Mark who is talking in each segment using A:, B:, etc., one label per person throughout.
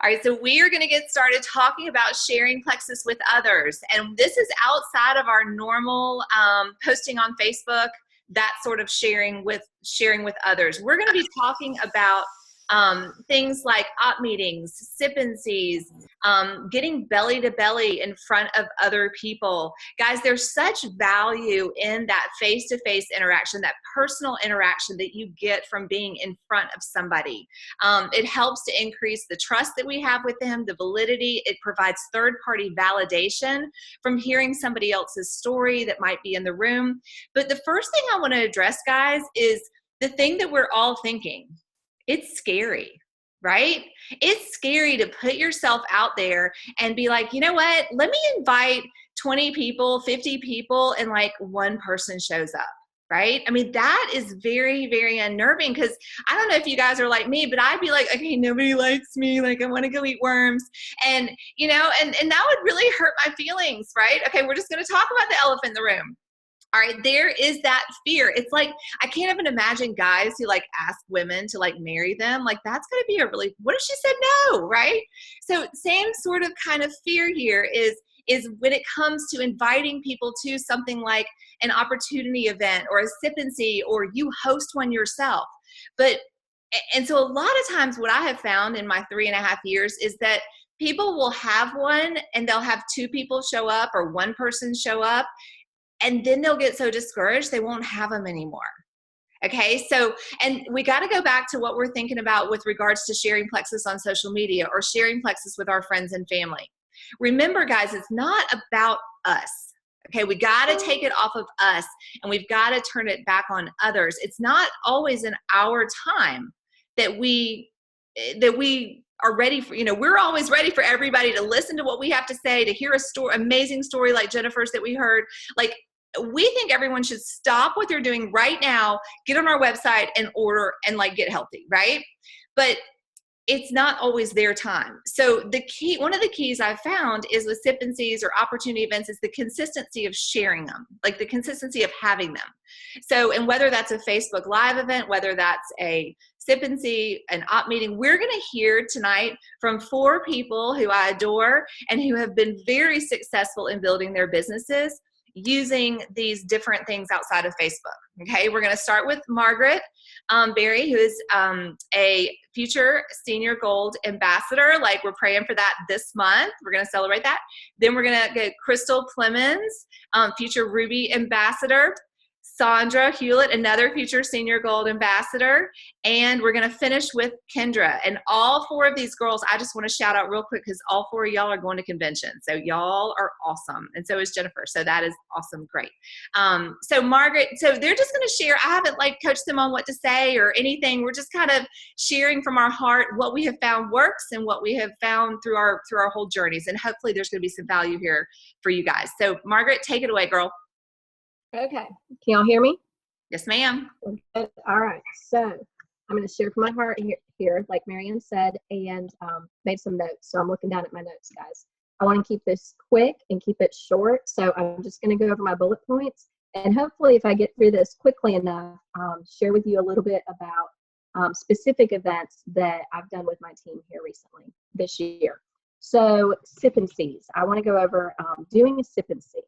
A: All right, so we are going to get started talking about sharing Plexus with others. And this is outside of our normal posting on Facebook, that sort of sharing with others. We're going to be talking about things like op meetings, sip and sees, getting belly to belly in front of other people. Guys, there's such value in that face-to-face interaction, that personal interaction that you get from being in front of somebody. It helps to increase the trust that we have with them, the validity. It provides third-party validation from hearing somebody else's story that might be in the room. But the first thing I want to address, guys, is the thing that we're all thinking. It's scary, right? It's scary to put yourself out there and be like, you know what? Let me invite 20 people, 50 people, and like one person shows up, right? I mean, that is very, very unnerving, because I don't know if you guys are like me, but I'd be like, okay, nobody likes me. Like, I want to go eat worms. And, you know, and that would really hurt my feelings, right? Okay, we're just going to talk about the elephant in the room. All right, there is that fear. It's like, I can't even imagine guys who like ask women to like marry them. Like, that's going to be a really, what if she said no, right? So same sort of kind of fear here is when it comes to inviting people to something like an opportunity event or a sip and see, or you host one yourself. And so a lot of times what I have found in my 3.5 years is that people will have one and they'll have 2 people show up or 1 person show up, and then they'll get so discouraged they won't have them anymore. Okay, so, and we got to go back to what we're thinking about with regards to sharing Plexus on social media or sharing Plexus with our friends and family. Remember, guys, it's not about us. Okay, we got to take it off of us and we've got to turn it back on others. It's not always in our time that we are ready for, you know, we're always ready for everybody to listen to what we have to say, to hear a story, amazing story like Jennifer's that we heard. Like, we think everyone should stop what they're doing right now, get on our website and order and like get healthy, right? But it's not always their time. So one of the keys I've found is with sip and sees or opportunity events is the consistency of sharing them, like the consistency of having them. So, and whether that's a Facebook Live event, whether that's a sip and see, an op meeting, we're going to hear tonight from 4 people who I adore and who have been very successful in building their businesses using these different things outside of Facebook. Okay, we're going to start with Margaret Berry, who is a future senior gold ambassador. Like, we're praying for that this month. We're going to celebrate that. Then we're going to get Crystal Clemens, future Ruby ambassador. Sandra Hewlett, another future senior gold ambassador. And we're going to finish with Kendra. And all 4 of these girls, I just want to shout out real quick because all 4 of y'all are going to convention. So y'all are awesome. And so is Jennifer. So that is awesome. Great. So Margaret, so they're just going to share. I haven't like coached them on what to say or anything. We're just kind of sharing from our heart what we have found works and what we have found through our whole journeys. And hopefully there's going to be some value here for you guys. So Margaret, take it away, girl.
B: Okay, can y'all hear me?
A: Yes, ma'am.
B: All right, so I'm going to share from my heart here, like Marianne said, and made some notes. So I'm looking down at my notes, guys. I want to keep this quick and keep it short, so I'm just going to go over my bullet points, and hopefully if I get through this quickly enough, share with you a little bit about specific events that I've done with my team here recently this year. So sip and sees. I want to go over doing a sip and see.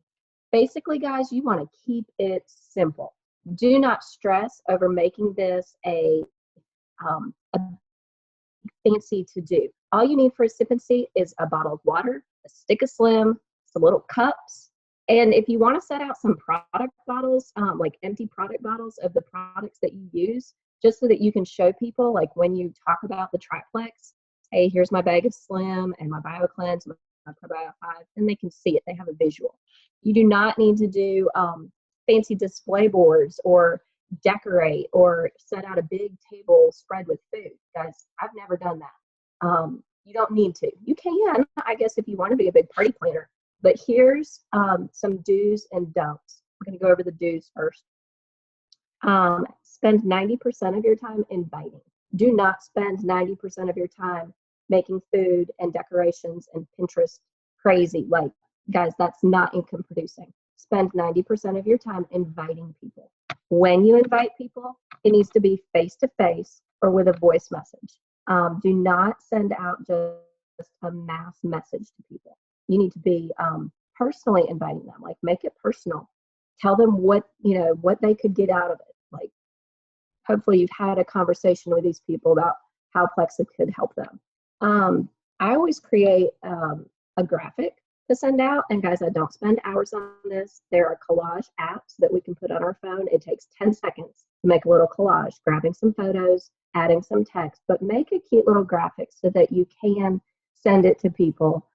B: Basically, guys, you want to keep it simple. Do not stress over making this a fancy to do. All you need for a sip and see is a bottle of water, a stick of Slim, some little cups, and if you want to set out some product bottles, like empty product bottles of the products that you use, just so that you can show people, like when you talk about the Triplex, hey, here's my bag of Slim and my BioCleanse, my Probiotic 5, and they can see it. They have a visual. You do not need to do fancy display boards or decorate or set out a big table spread with food. Guys, I've never done that. You don't need to. You can, I guess, if you want to be a big party planner. But here's some do's and don'ts. I'm going to go over the do's first. Spend 90% of your time inviting. Do not spend 90% of your time making food and decorations and Pinterest crazy. Like, guys, that's not income producing. Spend 90% of your time inviting people. When you invite people, it needs to be face-to-face or with a voice message. Do not send out just a mass message to people. You need to be personally inviting them, like make it personal. Tell them what, what they could get out of it. Like hopefully you've had a conversation with these people about how Plexus could help them. I always create a graphic to send out. And guys, I don't spend hours on this. There are collage apps that we can put on our phone. It takes 10 seconds to make a little collage, grabbing some photos, adding some text, but make a cute little graphic so that you can send it to people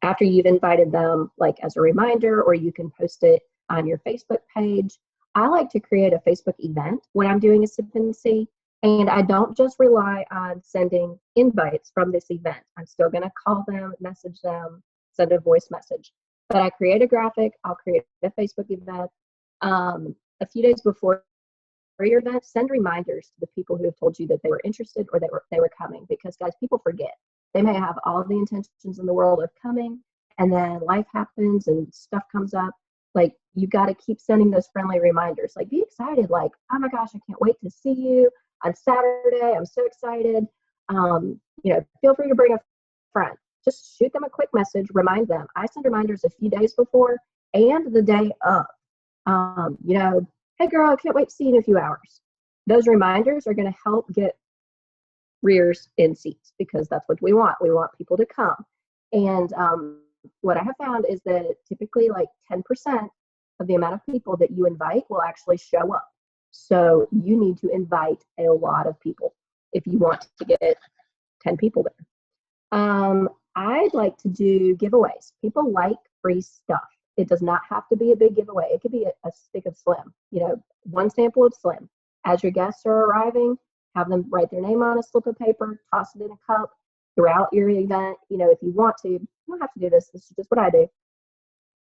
B: after you've invited them, like as a reminder, or you can post it on your Facebook page. I like to create a Facebook event when I'm doing a sip and see, and I don't just rely on sending invites from this event. I'm still going to call them, message them, send a voice message. But I create a graphic, I'll create a Facebook event. A few days before your event, send reminders to the people who have told you that they were interested or they were coming, because guys, people forget. They may have all the intentions in the world of coming, and then life happens and stuff comes up. Like, you got to keep sending those friendly reminders. Like, be excited. Like, oh my gosh, I can't wait to see you on Saturday. I'm so excited. Feel free to bring a friend. Just shoot them a quick message, remind them. I send reminders a few days before and the day of. Hey girl, I can't wait to see you in a few hours. Those reminders are going to help get rears in seats, because that's what we want. We want people to come. And what I have found is that typically like 10% of the amount of people that you invite will actually show up. So you need to invite a lot of people if you want to get 10 people there. I'd like to do giveaways. People like free stuff. It does not have to be a big giveaway. It could be a stick of Slim, one sample of Slim. As your guests are arriving, have them write their name on a slip of paper, toss it in a cup throughout your event. If you want to, you don't have to do this. This is just what I do.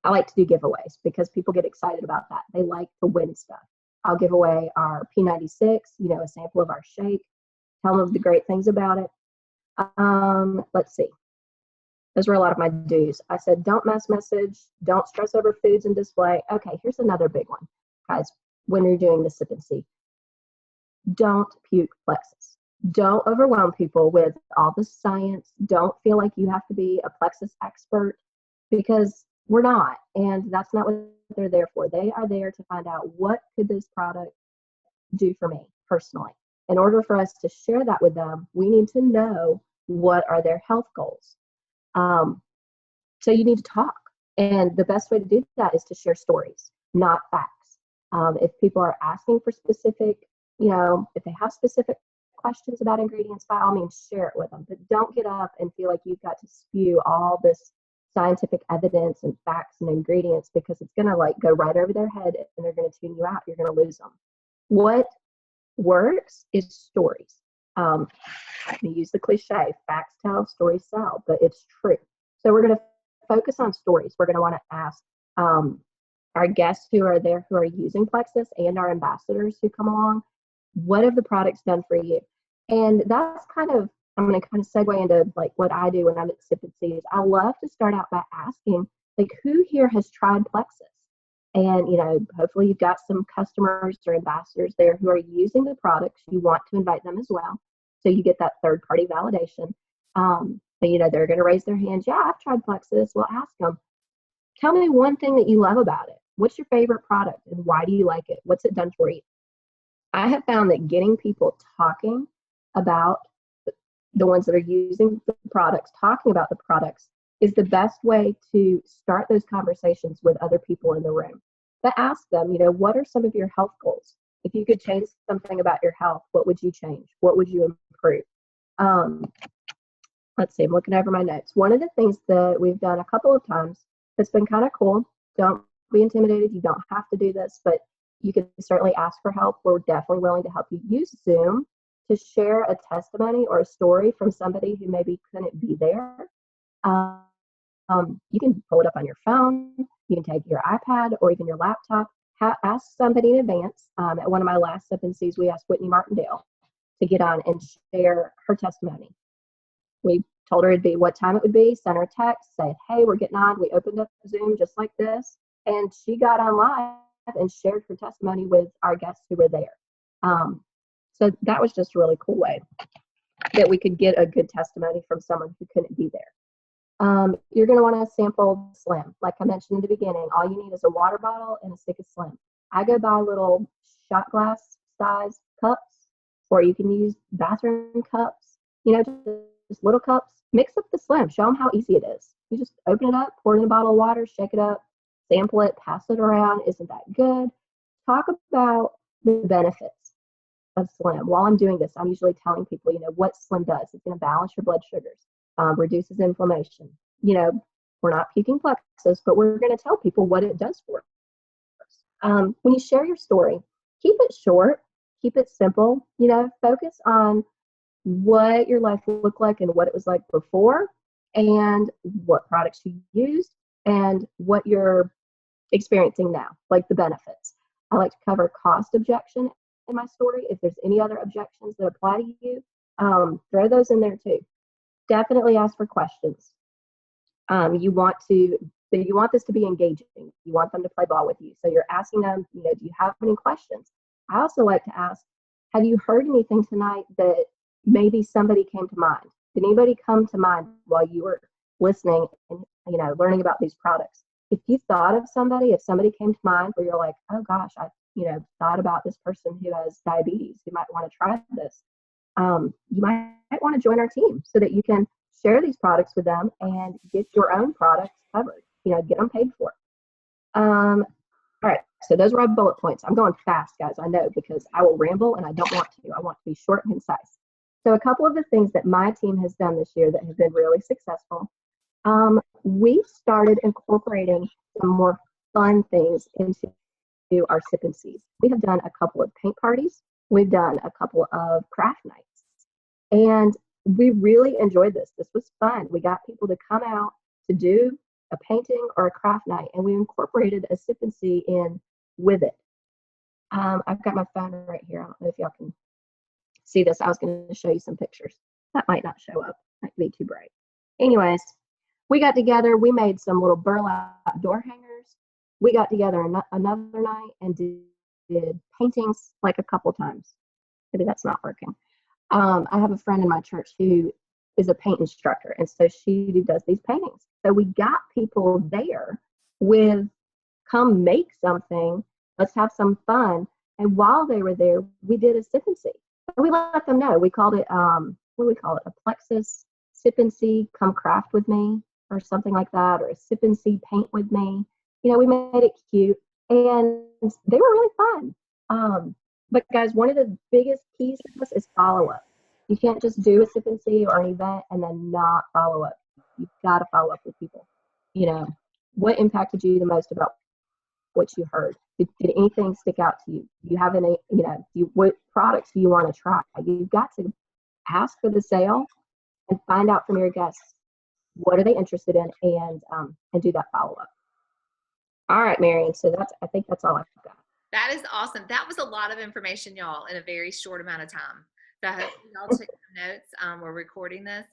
B: I like to do giveaways because people get excited about that. They like to win stuff. I'll give away our P96, a sample of our shake, tell them the great things about it. Let's see. Those were a lot of my do's. I said, don't mass message, don't stress over foods and display. Okay, here's another big one. Guys, when you're doing the sip and see, don't puke Plexus. Don't overwhelm people with all the science. Don't feel like you have to be a Plexus expert, because we're not. And that's not what they're there for. They are there to find out, what could this product do for me personally? In order for us to share that with them, we need to know what are their health goals. So you need to talk. And the best way to do that is to share stories, not facts. If people are asking for specific, if they have specific questions about ingredients, by all means, share it with them. But don't get up and feel like you've got to spew all this scientific evidence and facts and ingredients, because it's going to go right over their head and they're going to tune you out. You're going to lose them. What works is stories. I'm going to use the cliche, facts tell, stories sell, but it's true. So we're going to focus on stories. We're going to want to ask our guests who are there, who are using Plexus, and our ambassadors who come along, what have the products done for you? And that's I'm going to kind of segue into what I do when I'm at Sip and Seeds. I love to start out by asking, who here has tried Plexus? And, hopefully you've got some customers or ambassadors there who are using the products. You want to invite them as well, so you get that third-party validation. But, they're going to raise their hands. Yeah, I've tried Plexus. Well, ask them, tell me one thing that you love about it. What's your favorite product, and why do you like it? What's it done for you? I have found that getting people talking about the ones that are using the products, talking about the products, is the best way to start those conversations with other people in the room. But ask them, what are some of your health goals? If you could change something about your health, what would you change? What would you improve? Let's see, I'm looking over my notes. One of the things that we've done a couple of times that's been kind of cool, don't be intimidated. You don't have to do this, but you can certainly ask for help. We're definitely willing to help you. Use Zoom to share a testimony or a story from somebody who maybe couldn't be there. You can pull it up on your phone. You can take your iPad or even your laptop. Ask somebody in advance. At one of my last Sip and Sees, we asked Whitney Martindale to get on and share her testimony. We told her it'd be what time it would be, sent her a text, said, hey, we're getting on. We opened up Zoom just like this, and she got on live and shared her testimony with our guests who were there. So that was just a really cool way. that we could get a good testimony from someone who couldn't be there. You're going to want to sample Slim. Like I mentioned in the beginning, all you need is a water bottle and a stick of Slim. I go buy little shot glass size cups, or you can use bathroom cups, just little cups. Mix up the Slim. Show them how easy it is. You just open it up, pour it in a bottle of water, shake it up, sample it, pass it around. Isn't that good? Talk about the benefits of Slim. While I'm doing this, I'm usually telling people, what Slim does. It's going to balance your blood sugars, reduces inflammation. We're not puking Plexus, but we're going to tell people what it does for us. When you share your story, keep it short, keep it simple. Focus on what your life looked like and what it was like before, and what products you used, and what you're experiencing now, like the benefits. I like to cover cost objection in my story. If there's any other objections that apply to you, throw those in there too. Definitely ask for questions. You want this to be engaging. You want them to play ball with you. So you're asking them, do you have any questions? I also like to ask, have you heard anything tonight that maybe somebody came to mind? Did anybody come to mind while you were listening and, learning about these products? If you thought of somebody, if somebody came to mind where you're like, oh gosh, I, thought about this person who has diabetes, who might want to try this, you might want to join our team so that you can share these products with them and get your own products covered, get them paid for. All right, so those are our bullet points. I'm going fast, guys, I know, because I will ramble and I don't want to. I want to be short and concise. So a couple of the things that my team has done this year that have been really successful, we started incorporating some more fun things into our sip and seeds. We have done a couple of paint parties. We've done a couple of craft nights. And we really enjoyed this. This was fun. We got people to come out to do a painting or a craft night, and we incorporated a sip and see in with it. I've got my phone right here. I don't know if y'all can see this. I was going to show you some pictures. That might not show up. Might be too bright. Anyways, we got together. We made some little burlap door hangers. We got together another night and did paintings like a couple times. Maybe that's not working. I have a friend in my church who is a paint instructor, and so she does these paintings. So we got people there with, come make something, let's have some fun. And while they were there, we did a sip and see. And we let them know. We called it, what do we call it? A Plexus sip and see, come craft with me, or something like that, or a sip and see, paint with me. We made it cute, and they were really fun. But guys, one of the biggest keys to this is follow up. You can't just do a sip and see or an event and then not follow up. You've got to follow up with people. What impacted you the most about what you heard? Did anything stick out to you? Do you have any, what products do you want to try? You've got to ask for the sale and find out from your guests what are they interested in, and do that follow up. All right, Marion. So I think that's all I've got.
A: That is awesome. That was a lot of information, y'all, in a very short amount of time. So I hope y'all took some notes. We're recording this.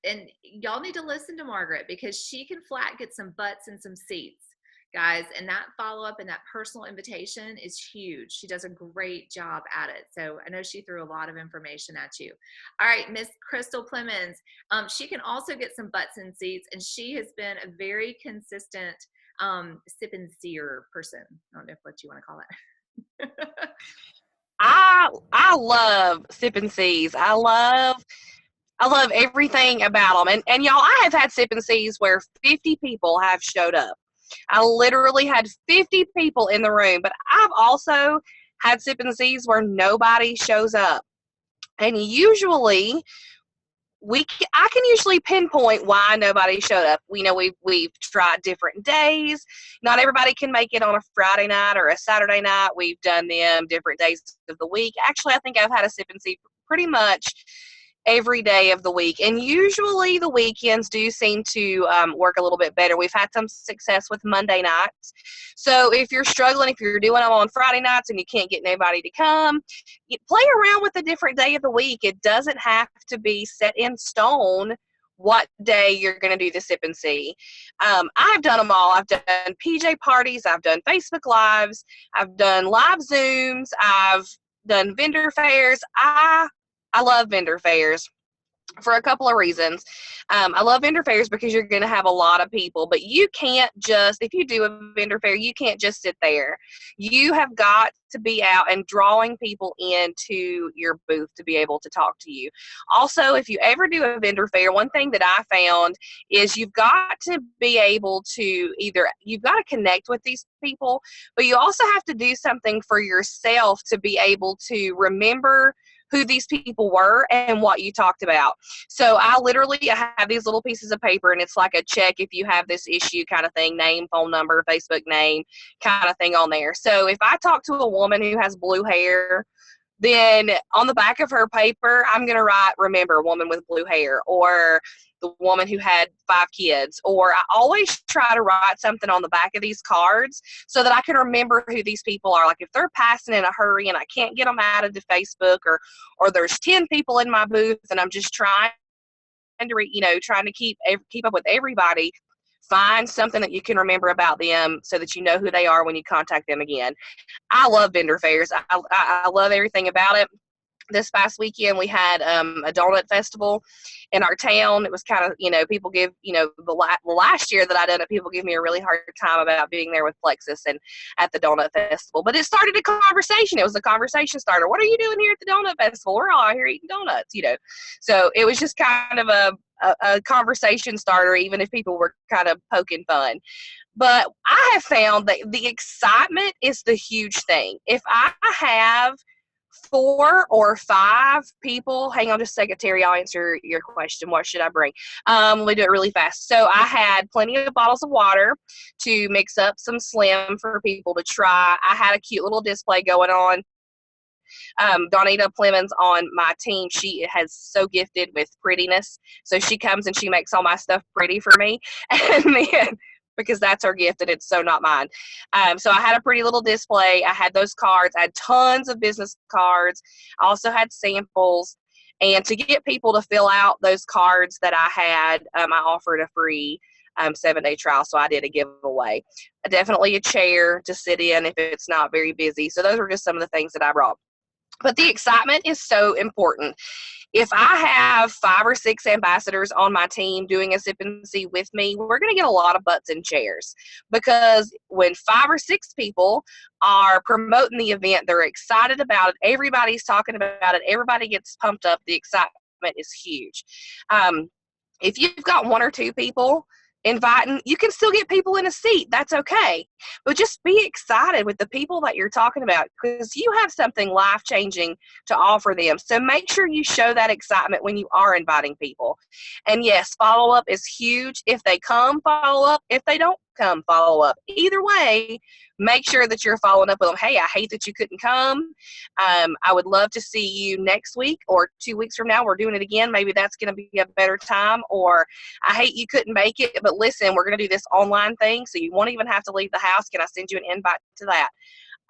A: And y'all need to listen to Margaret, because she can flat get some butts and some seats, guys. And that follow-up and that personal invitation is huge. She does a great job at it. So I know she threw a lot of information at you. All right, Miss Crystal Clemens. She can also get some butts and seats, and she has been a very consistent sip and seer person. I don't know what you want to call it.
C: I love sip and sees. I love everything about them. And y'all, I have had sip and sees where 50 people have showed up. I literally had 50 people in the room, but I've also had sip and sees where nobody shows up. And usually I can usually pinpoint why nobody showed up. We've tried different days. Not everybody can make it on a Friday night or a Saturday night. We've done them different days of the week. Actually, I think I've had a sip and see pretty much every day of the week. And usually the weekends do seem to work a little bit better. We've had some success with Monday nights. So if you're struggling, if you're doing them on Friday nights and you can't get anybody to come, you play around with a different day of the week. It doesn't have to be set in stone what day you're going to do the sip and see. I've done them all. I've done PJ parties. I've done Facebook Lives. I've done live Zooms. I've done vendor fairs. I I love vendor fairs for a couple of reasons. I love vendor fairs because you're going to have a lot of people, but you can't just, if you do a vendor fair, you can't just sit there. You have got to be out and drawing people into your booth to be able to talk to you. Also, if you ever do a vendor fair, one thing that I found is you've got to be able to you've got to connect with these people, but you also have to do something for yourself to be able to remember who these people were and what you talked about. So I have these little pieces of paper, and it's like a check if you have this issue kind of thing, name, phone number, Facebook name kind of thing on there. So if I talk to a woman who has blue hair, then on the back of her paper, I'm going to write, remember, woman with blue hair, or the woman who had 5 kids. Or I always try to write something on the back of these cards so that I can remember who these people are. Like if they're passing in a hurry and I can't get them added to Facebook, or there's 10 people in my booth and I'm just trying to keep up with everybody, find something that you can remember about them so that you know who they are when you contact them again. I love vendor fairs. I love everything about it. This past weekend, we had a donut festival in our town. It was kind of, people give, the last year that I done it, people give me a really hard time about being there with Plexus and at the donut festival. But it started a conversation. It was a conversation starter. What are you doing here at the donut festival? We're all out here eating donuts, So it was just kind of a conversation starter, even if people were kind of poking fun. But I have found that the excitement is the huge thing. If I have 4 or 5 people, hang on just a second, Terry, I'll answer your question. What should I bring? Let me do it really fast. So I had plenty of bottles of water to mix up some Slim for people to try. I had a cute little display going on. Donita Clemens on my team, she has so gifted with prettiness. So she comes and she makes all my stuff pretty for me. And then, because that's her gift and it's so not mine. So I had a pretty little display. I had those cards. I had tons of business cards. I also had samples. And to get people to fill out those cards that I had, I offered a free 7-day trial. So I did a giveaway. Definitely a chair to sit in if it's not very busy. So those were just some of the things that I brought. But the excitement is so important. If I have 5 or 6 ambassadors on my team doing a sip and see with me, we're going to get a lot of butts in chairs, because when 5 or 6 people are promoting the event, they're excited about it. Everybody's talking about it. Everybody gets pumped up. The excitement is huge. If you've got 1 or 2 people inviting, you can still get people in a seat. That's okay. But just be excited with the people that you're talking about, because you have something life-changing to offer them. So make sure you show that excitement when you are inviting people. And yes, follow-up is huge. If they come, follow up. If they don't come, follow up. Either way, make sure that you're following up with them. Hey, I hate that you couldn't come. I would love to see you next week or 2 weeks from now. We're doing it again. Maybe that's going to be a better time. Or I hate you couldn't make it, but listen, we're going to do this online thing, so you won't even have to leave the house. Can I send you an invite to that?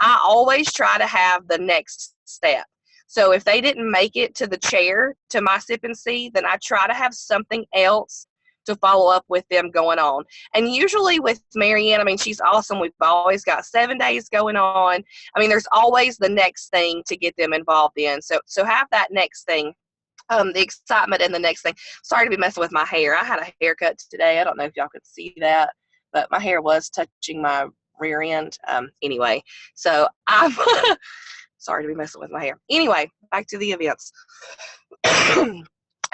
C: I always try to have the next step. So if they didn't make it to the chair, to my sip and see, then I try to have something else to follow up with them going on. And usually with Marianne, I mean, she's awesome. We've always got 7 days going on. I mean, there's always the next thing to get them involved in. So have that next thing, the excitement and the next thing. Sorry to be messing with my hair. I had a haircut today. I don't know if y'all could see that, but my hair was touching my rear end. Anyway, so I'm sorry to be messing with my hair. Anyway, back to the events.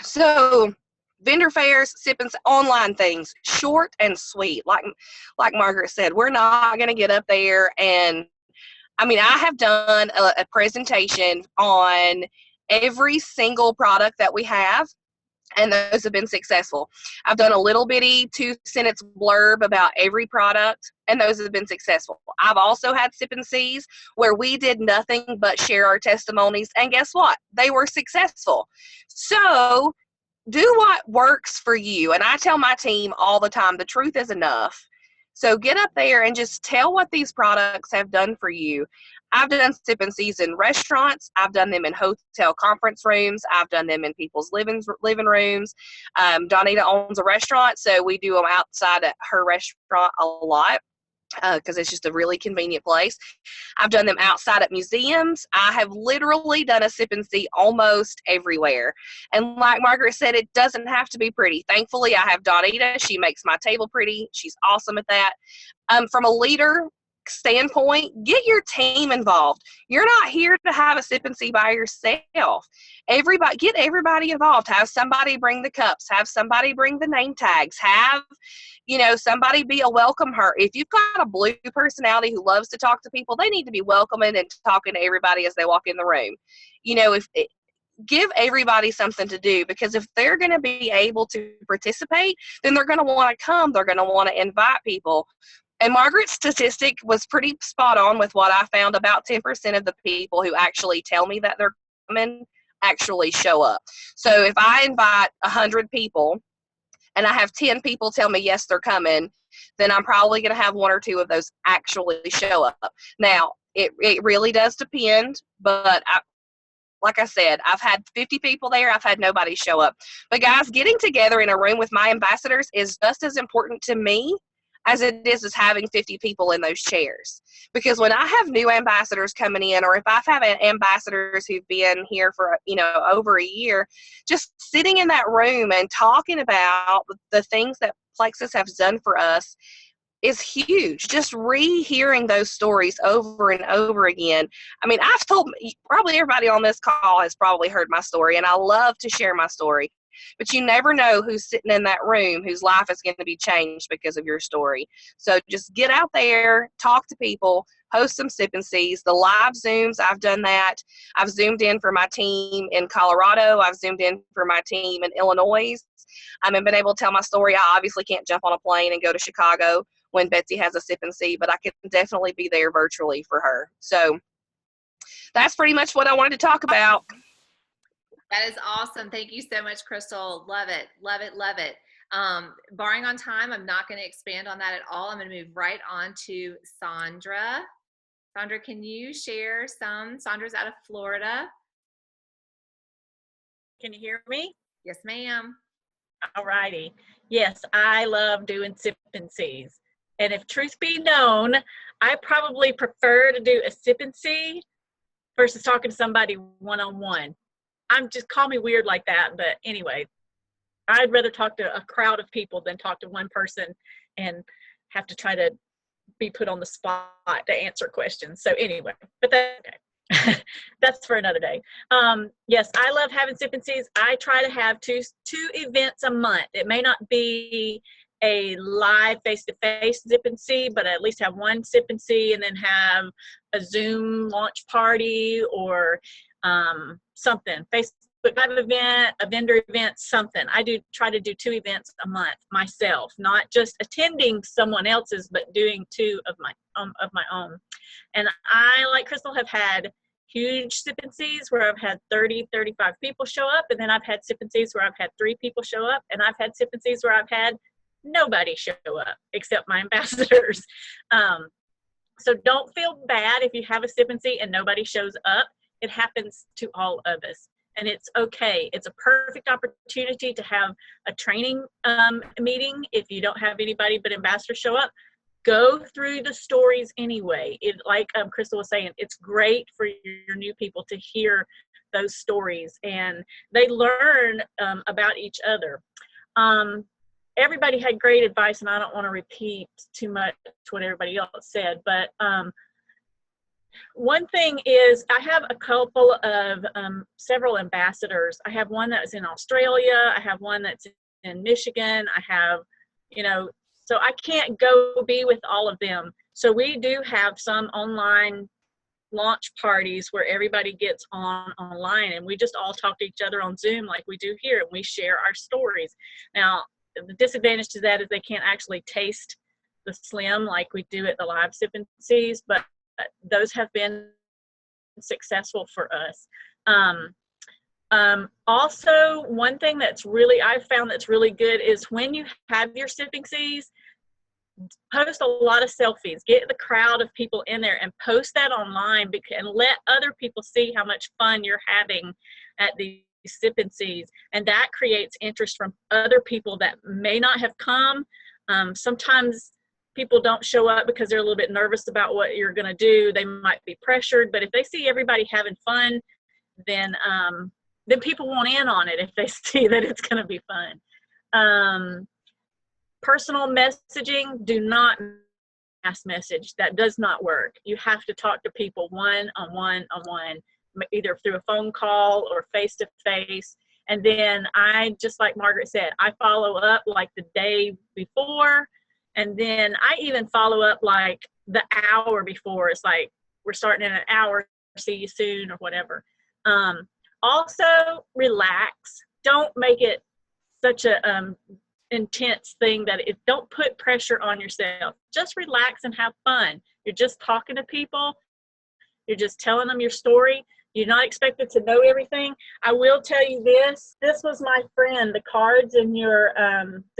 C: So vendor fairs, online things, short and sweet. Like Margaret said, we're not going to get up there and, I mean, I have done a presentation on every single product that we have, and those have been successful. I've done a little bitty 2-sentence blurb about every product, and those have been successful. I've also had sip and sees where we did nothing but share our testimonies, and guess what? They were successful. So do what works for you. And I tell my team all the time, the truth is enough. So get up there and just tell what these products have done for you. I've done sip and sees in restaurants. I've done them in hotel conference rooms. I've done them in people's living rooms. Donita owns a restaurant, so we do them outside at her restaurant a lot. because it's just a really convenient place. I've done them outside at museums. I have literally done a sip and see almost everywhere. And like Margaret said, it doesn't have to be pretty. Thankfully, I have Donita. She makes my table pretty. She's awesome at that. From a leader standpoint, get your team involved. You're not here to have a sip and see by yourself. Get everybody involved. Have somebody bring the cups. Have somebody bring the name tags. Have somebody be a welcome her. If you've got a blue personality who loves to talk to people, they need to be welcoming and talking to everybody as they walk in the room. Give everybody something to do, because if they're going to be able to participate, then they're going to want to come. They're going to want to invite people. And Margaret's statistic was pretty spot on with what I found. About 10% of the people who actually tell me that they're coming actually show up. So if I invite 100 people and I have 10 people tell me yes, they're coming, then I'm probably going to have 1 or 2 of those actually show up. Now, it really does depend, but like I said, I've had 50 people there. I've had nobody show up. But guys, getting together in a room with my ambassadors is just as important to me as it is as having 50 people in those chairs. Because when I have new ambassadors coming in, or if I've had ambassadors who've been here for, over a year, just sitting in that room and talking about the things that Plexus has done for us is huge. Just rehearing those stories over and over again. I mean, I've told probably everybody on this call has probably heard my story, and I love to share my story. But you never know who's sitting in that room whose life is going to be changed because of your story. So just get out there, talk to people, host some sip and sees. The live Zooms, I've done that. I've Zoomed in for my team in Colorado. I've Zoomed in for my team in Illinois. I've been able to tell my story. I obviously can't jump on a plane and go to Chicago when Betsy has a sip and see, but I can definitely be there virtually for her. So that's pretty much what I wanted to talk about.
A: That is awesome. Thank you so much, Crystal. Love it. Love it. Love it. Barring on time, I'm not going to expand on that at all. I'm going to move right on to Sandra. Sandra, can you share some? Sandra's out of Florida.
D: Can you hear me?
A: Yes, ma'am.
D: All righty. Yes, I love doing sip and sees. And if truth be known, I probably prefer to do a sip and see versus talking to somebody one-on-one. Call me weird like that, but anyway, I'd rather talk to a crowd of people than talk to one person and have to try to be put on the spot to answer questions. So anyway, but that's okay. That's for another day. Yes, I love having sip and sees. I try to have two events a month. It may not be a live face-to-face sip and see, but I at least have one sip and see, and then have a Zoom launch party or something, Facebook Live event, a vendor event, something. I do try to do 2 events a month myself, not just attending someone else's, but doing 2 of my own. And I, like Crystal, have had huge sip and sees where I've had 30, 35 people show up, and then I've had sip and sees where I've had 3 people show up, and I've had sip and sees where I've had nobody show up except my ambassadors. So don't feel bad if you have a sip and see and nobody shows up. It happens to all of us, and it's okay. It's a perfect opportunity to have a training meeting. If you don't have anybody but ambassadors show up, go through the stories anyway. Like Crystal was saying, it's great for your new people to hear those stories, and they learn about each other. Everybody had great advice, and I don't want to repeat too much what everybody else said, but one thing is I have a couple of several ambassadors. I have one that's in Australia. I have one that's in Michigan. I have, so I can't go be with all of them. So we do have some online launch parties where everybody gets online, and we just all talk to each other on Zoom like we do here, and we share our stories. Now, the disadvantage to that is they can't actually taste the slim like we do at the live sip and sees, but those have been successful for us. Also, one thing that's I've found that's really good is when you have your sipping seas, post a lot of selfies, get the crowd of people in there and post that online, and let other people see how much fun you're having at these sip and sees, and that creates interest from other people that may not have come. Sometimes people don't show up because they're a little bit nervous about what you're going to do. They might be pressured, but if they see everybody having fun, then people want in on it if they see that it's going to be fun. Personal messaging, do not mass message. That does not work. You have to talk to people one-on-one, either through a phone call or face-to-face. And then just like Margaret said, I follow up like the day before. And then I even follow up like the hour before. It's like, we're starting in an hour, see you soon or whatever. Also, relax. Don't make it such a intense thing that don't put pressure on yourself. Just relax and have fun. You're just talking to people. You're just telling them your story. You're not expected to know everything. I will tell you this. This was my friend. The cards in your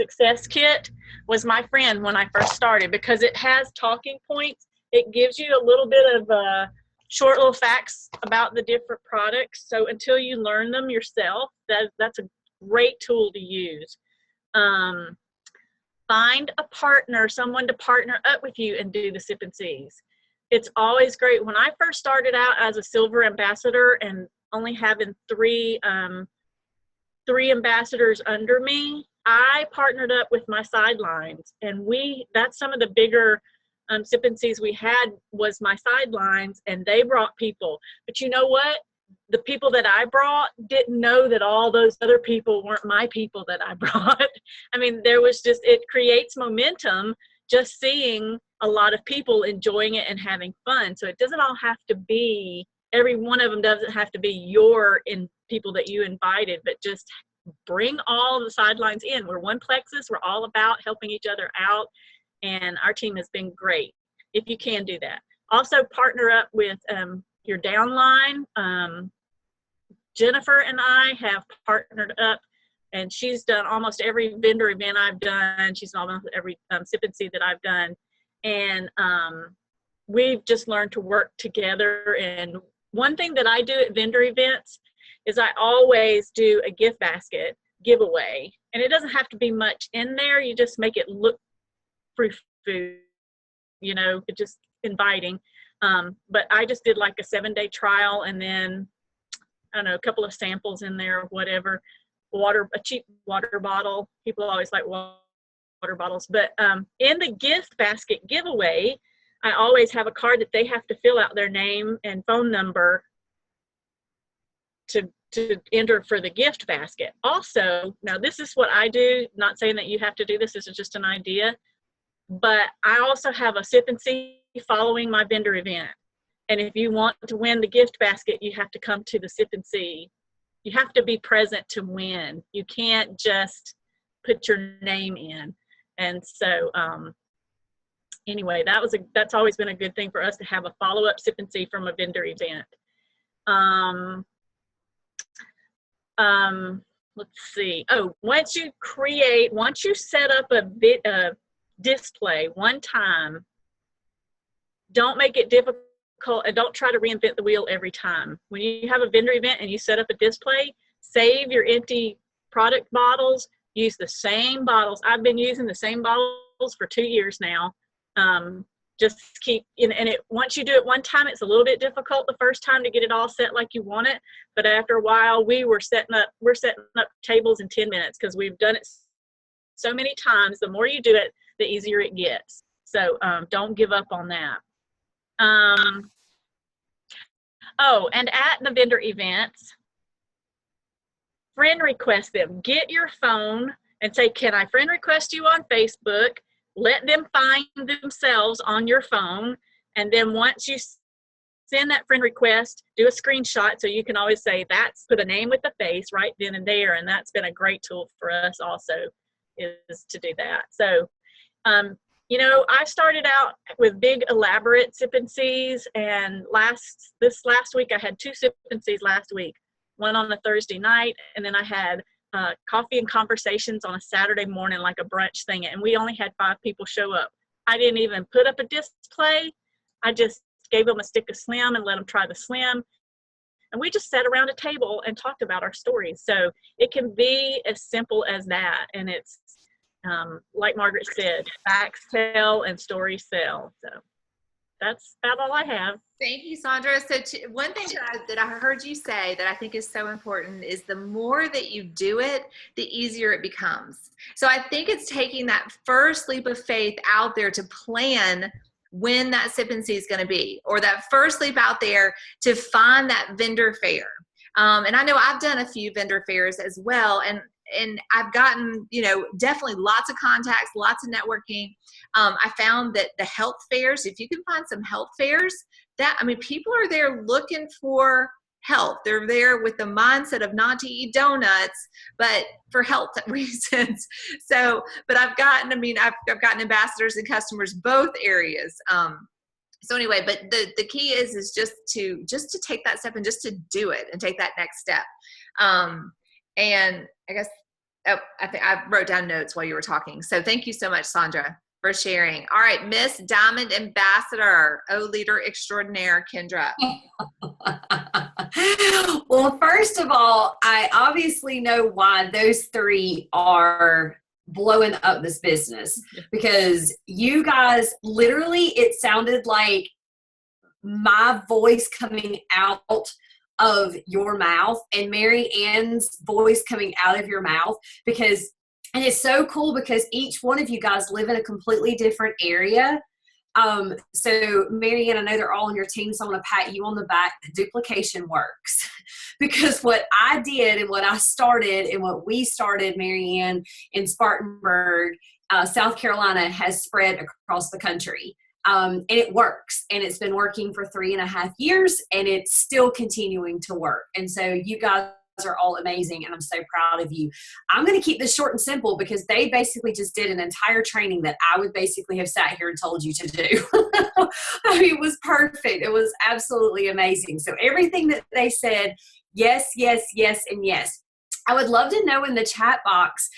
D: success kit was my friend when I first started, because it has talking points. It gives you a little bit of short little facts about the different products. So until you learn them yourself, that's a great tool to use. Find a partner, someone to partner up with you and do the Sip and Sees. It's always great. When I first started out as a silver ambassador and only having three ambassadors under me, I partnered up with my sidelines, and that's some of the bigger Sip and Sees we had was my sidelines, and they brought people. But you know what? The people that I brought didn't know that all those other people weren't my people that I brought. I mean, it creates momentum just seeing a lot of people enjoying it and having fun. So it doesn't all have to be, every one of them doesn't have to be your people that you invited, but just bring all the sidelines in. We're one Plexus. We're all about helping each other out. And our team has been great if you can do that. Also partner up with your downline. Jennifer and I have partnered up, and she's done almost every vendor event I've done. She's done almost every Sip and See that I've done. And we've just learned to work together. And one thing that I do at vendor events is I always do a gift basket giveaway. And it doesn't have to be much in there. You just make it look free food, it's just inviting. But I just did like a 7-day trial, and then, I don't know, a couple of samples in there or whatever. A cheap water bottle. People always like water bottles. But in the gift basket giveaway, I always have a card that they have to fill out their name and phone number to enter for the gift basket. Also, now this is what I do, not saying that you have to do this, this is just an idea, but I also have a Sip and See following my vendor event. And if you want to win the gift basket, you have to come to the Sip and See. You have to be present to win. You can't just put your name in. And so anyway, that's always been a good thing for us to have a follow-up Sip and See from a vendor event. Let's see. Oh, once you set up a display one time, don't make it difficult, and don't try to reinvent the wheel every time. When you have a vendor event and you set up a display, save your empty product bottles, use the same bottles. I've been using the same bottles for 2 years now. Just keep, once you do it one time, it's a little bit difficult the first time to get it all set like you want it. But after a while, we're setting up tables in 10 minutes because we've done it so many times. The more you do it, the easier it gets. So don't give up on that. And at the vendor events, friend request them. Get your phone and say, can I friend request you on Facebook? Let them find themselves on your phone. And then once you send that friend request, do a screenshot so you can always say, put a name with the face right then and there. And that's been a great tool for us also, is to do that. So, I started out with big elaborate Sip and Sees, and this last week I had 2 Sip and Sees last week, one on a Thursday night, and then I had coffee and conversations on a Saturday morning, like a brunch thing, and we only had 5 people show up. I didn't even put up a display. I just gave them a stick of Slim and let them try the Slim, and we just sat around a table and talked about our stories. So it can be as simple as that, and it's like Margaret said, facts tell and stories sell. So that's about all I have.
A: Thank you, Sandra. So one thing that I heard you say that I think is so important is the more that you do it, the easier it becomes. So I think it's taking that first leap of faith out there to plan when that sip and see is going to be, or that first leap out there to find that vendor fair. And I know I've done a few vendor fairs as well, and I've gotten, definitely lots of contacts, lots of networking. I found that the health fairs, if you can find some health fairs, people are there looking for health. They're there with the mindset of not to eat donuts, but for health reasons. So, but I've gotten ambassadors and customers, both areas. So anyway, but the key is just to take that step and just to do it and take that next step. And I guess, I think I wrote down notes while you were talking. So thank you so much, Sandra, for sharing. All right, Miss Diamond Ambassador, leader extraordinaire, Kendra.
E: Well, first of all, I obviously know why those three are blowing up this business, because you guys, literally, it sounded like my voice coming out of your mouth and Mary Ann's voice coming out of your mouth, and it's so cool because each one of you guys live in a completely different area. So Mary Ann, I know they're all on your team, so I want to pat you on the back. Duplication works because what I did and what I started and what we started, Mary Ann, in Spartanburg, South Carolina, has spread across the country. And it works, and it's been working for 3.5 years, and it's still continuing to work. And so you guys are all amazing, and I'm so proud of you. I'm going to keep this short and simple because they basically just did an entire training that I would basically have sat here and told you to do. I mean, it was perfect. It was absolutely amazing. So everything that they said, yes, yes, yes, and yes. I would love to know in the chat box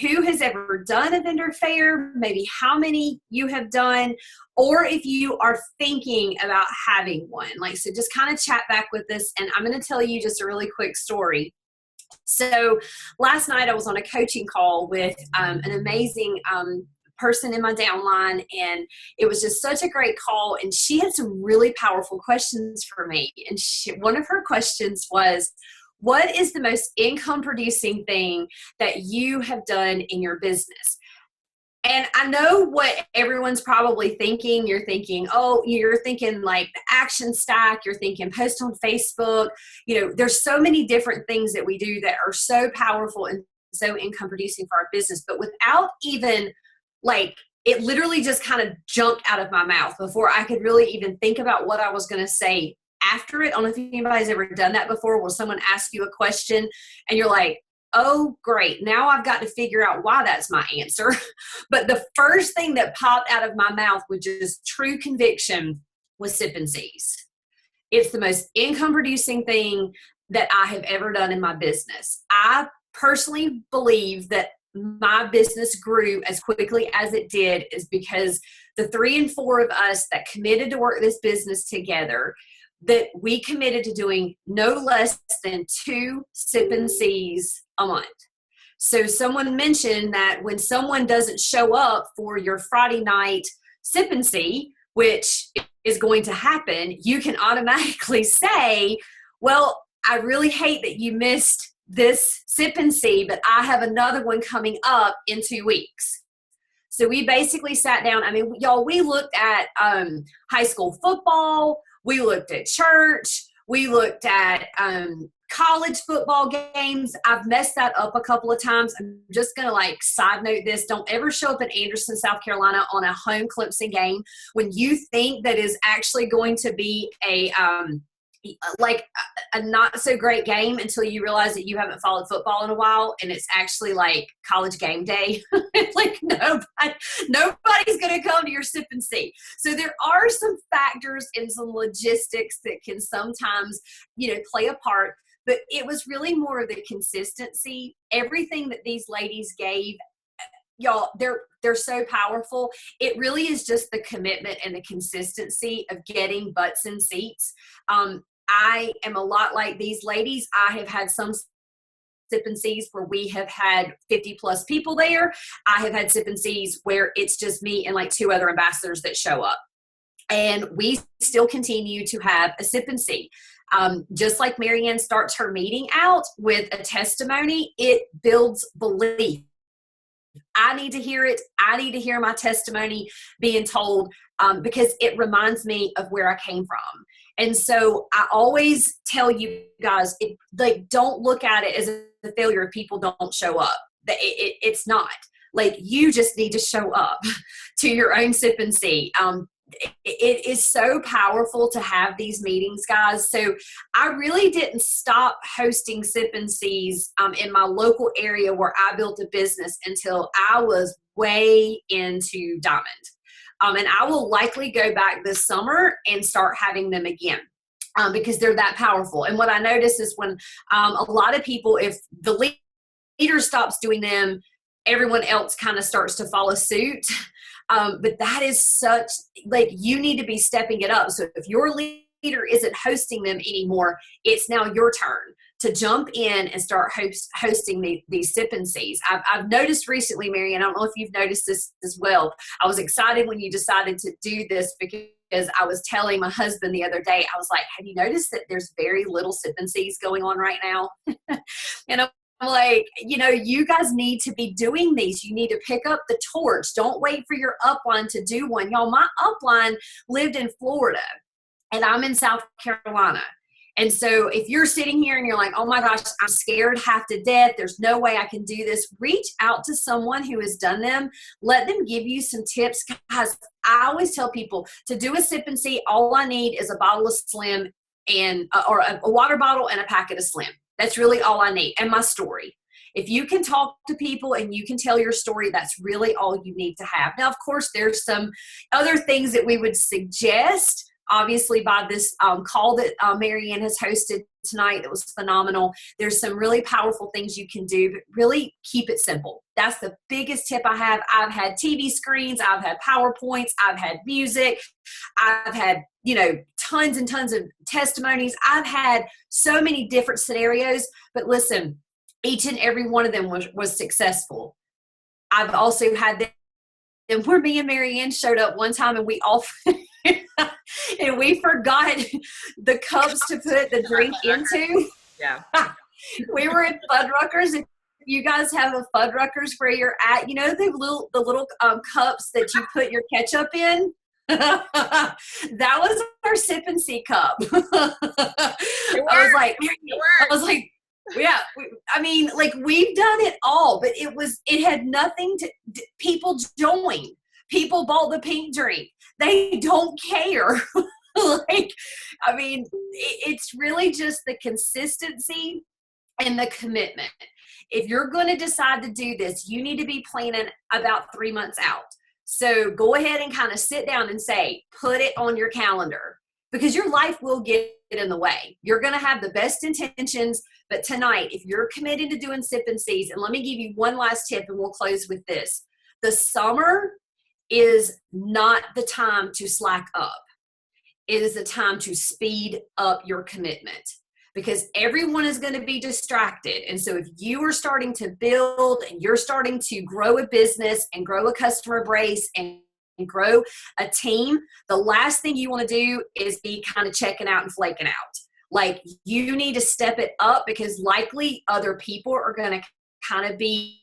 E: who has ever done a vendor fair, maybe how many you have done, or if you are thinking about having one. So just kind of chat back with us, and I'm going to tell you just a really quick story. So last night I was on a coaching call with an amazing person in my downline, and it was just such a great call, and she had some really powerful questions for me. And one of her questions was, what is the most income producing thing that you have done in your business? And I know what everyone's probably thinking. You're thinking like the action stack. You're thinking post on Facebook. There's so many different things that we do that are so powerful and so income producing for our business. But without even it literally just kind of jumped out of my mouth before I could really even think about what I was going to say after it. I don't know if anybody's ever done that before, where someone asks you a question and you're like, oh, great. Now I've got to figure out why that's my answer. But the first thing that popped out of my mouth with just true conviction was sip and seas. It's the most income producing thing that I have ever done in my business. I personally believe that my business grew as quickly as it did is because the 3 and 4 of us that committed to work this business together, that we committed to doing no less than 2 sip and seas a month. So someone mentioned that when someone doesn't show up for your Friday night sip and see, which is going to happen, you can automatically say, well, I really hate that you missed this sip and see, but I have another one coming up in 2 weeks. So we basically sat down. I mean, y'all, we looked at high school football. We looked at church. We looked at college football games. I've messed that up a couple of times. I'm just going to side note this. Don't ever show up in Anderson, South Carolina on a home Clemson game when you think that is actually going to be a not so great game until you realize that you haven't followed football in a while and it's actually college game day. Nobody's going to come to your sip and see. So there are some factors and some logistics that can sometimes, play a part, but it was really more of the consistency. Everything that these ladies gave, y'all, they're so powerful. It really is just the commitment and the consistency of getting butts in seats. I am a lot like these ladies. I have had some sip and sees where we have had 50 plus people there. I have had sip and sees where it's just me and like 2 other ambassadors that show up. And we still continue to have a sip and see. Just like Marianne starts her meeting out with a testimony, it builds belief. I need to hear it. I need to hear my testimony being told because it reminds me of where I came from. And so I always tell you guys, don't look at it as a failure if people don't show up. It's not. Like, you just need to show up to your own sip and see. It is so powerful to have these meetings, guys. So I really didn't stop hosting sip and sees in my local area where I built a business until I was way into Diamond. And I will likely go back this summer and start having them again. Because they're that powerful. And what I notice is when a lot of people, if the leader stops doing them, everyone else kind of starts to follow suit. But that is such, like, you need to be stepping it up. So if your leader isn't hosting them anymore, it's now your turn to jump in and start hosting these sip and sees. I've noticed recently, Marianne, I don't know if you've noticed this as well. I was excited when you decided to do this because I was telling my husband the other day, I was like, have you noticed that there's very little sip and sees going on right now? And I'm like, you guys need to be doing these. You need to pick up the torch. Don't wait for your upline to do one. Y'all, my upline lived in Florida and I'm in South Carolina. And so if you're sitting here and you're like, oh my gosh, I'm scared half to death, there's no way I can do this, reach out to someone who has done them. Let them give you some tips. Guys, I always tell people to do a sip and see, all I need is a bottle of Slim and or a water bottle and a packet of Slim. That's really all I need. And my story. If you can talk to people and you can tell your story, that's really all you need to have. Now, of course, there's some other things that we would suggest. Obviously, by this call that Marianne has hosted tonight, that was phenomenal. There's some really powerful things you can do, but really keep it simple. That's the biggest tip I have. I've had TV screens, I've had PowerPoints, I've had music, I've had, tons and tons of testimonies. I've had so many different scenarios, but listen, each and every one of them was successful. I've also had them where me and Marianne showed up one time and we all and we forgot the cups to put the drink into.
A: Yeah.
E: We were in Fuddruckers. If you guys have a Fuddruckers where you're at, the little cups that you put your ketchup in? That was our sip and see cup. I was like, yeah, we've done it all, but it had nothing to, people joined. People bought the pink drink. They don't care. It's really just the consistency and the commitment. If you're going to decide to do this, you need to be planning about 3 months out. So go ahead and kind of sit down and put it on your calendar, because your life will get in the way. You're going to have the best intentions, but tonight, if you're committed to doing sip and sees, and let me give you one last tip and we'll close with this. The summer is not the time to slack up. It is the time to speed up your commitment, because everyone is going to be distracted. And so if you are starting to build and you're starting to grow a business and grow a customer base and grow a team, the last thing you want to do is be kind of checking out and flaking out. You need to step it up, because likely other people are going to kind of be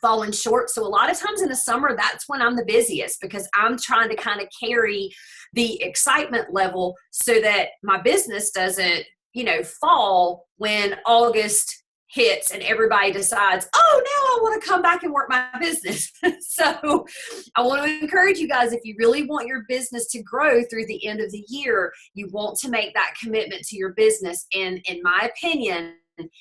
E: falling short. So a lot of times in the summer, that's when I'm the busiest, because I'm trying to kind of carry the excitement level so that my business doesn't, fall when August hits and everybody decides, oh, now I want to come back and work my business. So I want to encourage you guys, if you really want your business to grow through the end of the year, you want to make that commitment to your business. And in my opinion,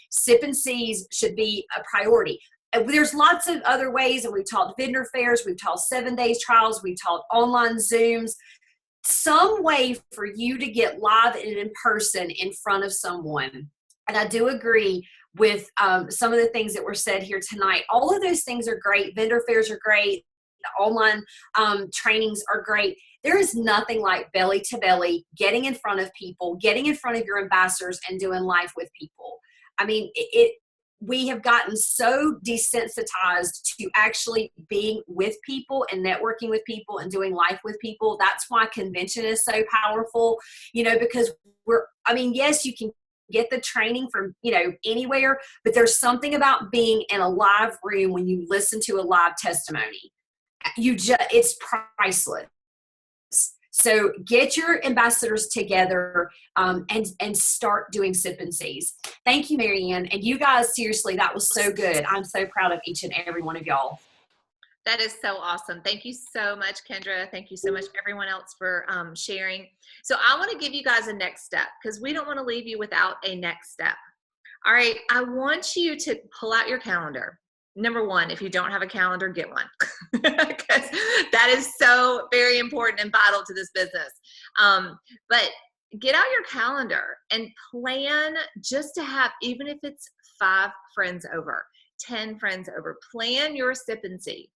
E: sip and sees should be a priority. There's lots of other ways, and we've taught vendor fairs, we've taught 7 days trials, we've taught online Zooms, some way for you to get live and in person in front of someone. And I do agree with some of the things that were said here tonight. All of those things are great. Vendor fairs are great. The online trainings are great. There is nothing like belly to belly, getting in front of people, getting in front of your ambassadors and doing life with people. we have gotten so desensitized to actually being with people and networking with people and doing life with people. That's why convention is so powerful, because yes, you can get the training from, anywhere, but there's something about being in a live room when you listen to a live testimony. It's priceless. So get your ambassadors together and start doing Sip and Sees. Thank you, Marianne. And you guys, seriously, that was so good. I'm so proud of each and every one of y'all.
A: That is so awesome. Thank you so much, Kendra. Thank you so much, everyone else, for sharing. So I want to give you guys a next step because we don't want to leave you without a next step. All right. I want you to pull out your calendar. Number one, if you don't have a calendar, get one because that is so very important and vital to this business. But get out your calendar and plan just to have, even if it's 5 friends over, 10 friends over, plan your Sip and See.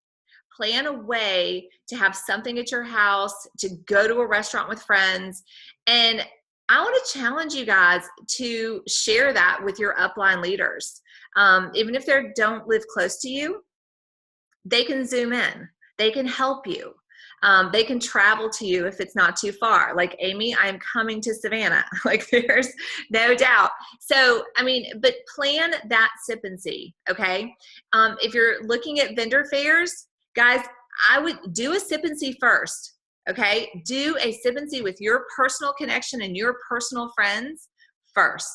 A: Plan a way to have something at your house, to go to a restaurant with friends. And I want to challenge you guys to share that with your upline leaders. Even if they don't live close to you, they can zoom in. They can help you. They can travel to you if it's not too far. Like, Amy, I'm coming to Savannah. Like, there's no doubt. So, but plan that Sip and See, okay? If you're looking at vendor fairs, guys, I would do a Sip and See first, okay? Do a Sip and See with your personal connection and your personal friends first.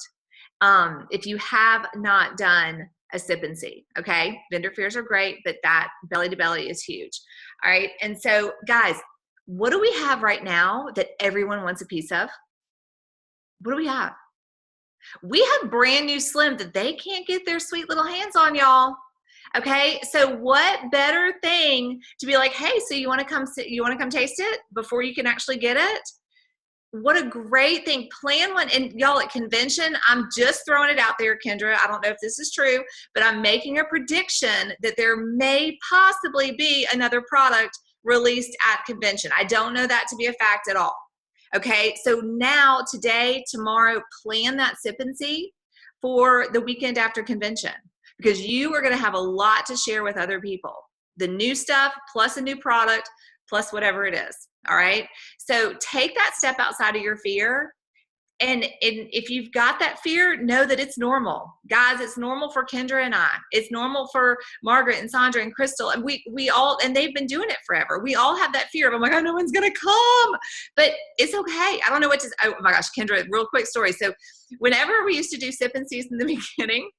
A: If you have not done a Sip and See, okay? Vendor fairs are great, but that belly to belly is huge. All right. And so, guys, what do we have right now that everyone wants a piece of? What do we have? We have brand new Slim that they can't get their sweet little hands on, y'all. Okay. So what better thing to be like, hey, so you want to come taste it before you can actually get it? What a great thing. Plan one. And y'all, at convention, I'm just throwing it out there, Kendra. I don't know if this is true, but I'm making a prediction that there may possibly be another product released at convention. I don't know that to be a fact at all. Okay. So now, today, tomorrow, plan that Sip and See for the weekend after convention, because you are going to have a lot to share with other people. The new stuff plus a new product plus whatever it is. All right. So take that step outside of your fear. And if you've got that fear, know that it's normal. Guys, it's normal for Kendra and I. It's normal for Margaret and Sandra and Crystal. And we all, and they've been doing it forever. We all have that fear of, oh my God, no one's going to come. But it's okay. I don't know what to, oh my gosh, Kendra, real quick story. So whenever we used to do Sip and Sees in the beginning,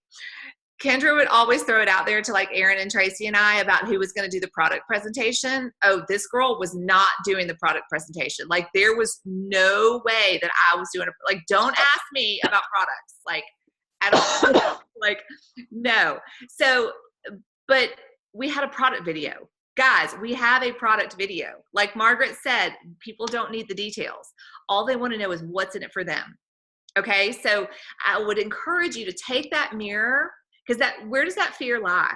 A: Kendra would always throw it out there to like Erin and Tracy and I about who was going to do the product presentation. Oh, this girl was not doing the product presentation. Like, there was no way that I was doing it. Like, don't ask me about products, like, at all. Like, no. So, but we had a product video. Guys, we have a product video. Like Margaret said, people don't need the details. All they want to know is what's in it for them. Okay. So I would encourage you to take that mirror. Because where does that fear lie?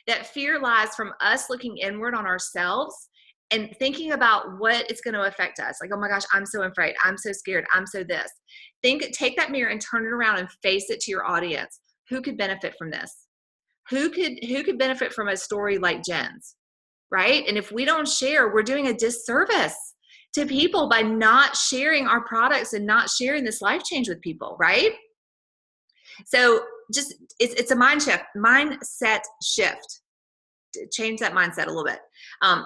A: That fear lies from us looking inward on ourselves and thinking about what it's going to affect us. Like, oh my gosh, I'm so afraid. I'm so scared. I'm so this. Take that mirror and turn it around and face it to your audience. Who could benefit from this? Who could benefit from a story like Jen's, right? And if we don't share, we're doing a disservice to people by not sharing our products and not sharing this life change with people, right? So just, it's a mindset shift. Change that mindset a little bit.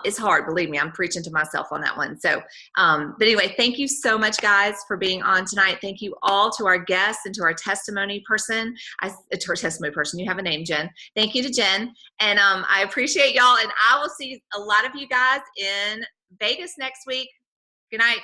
A: It's hard, believe me, I'm preaching to myself on that one. So, but anyway, thank you so much, guys, for being on tonight. Thank you all to our guests and to our testimony person. To our testimony person, you have a name, Jen. Thank you to Jen. And I appreciate y'all. And I will see a lot of you guys in Vegas next week. Good night.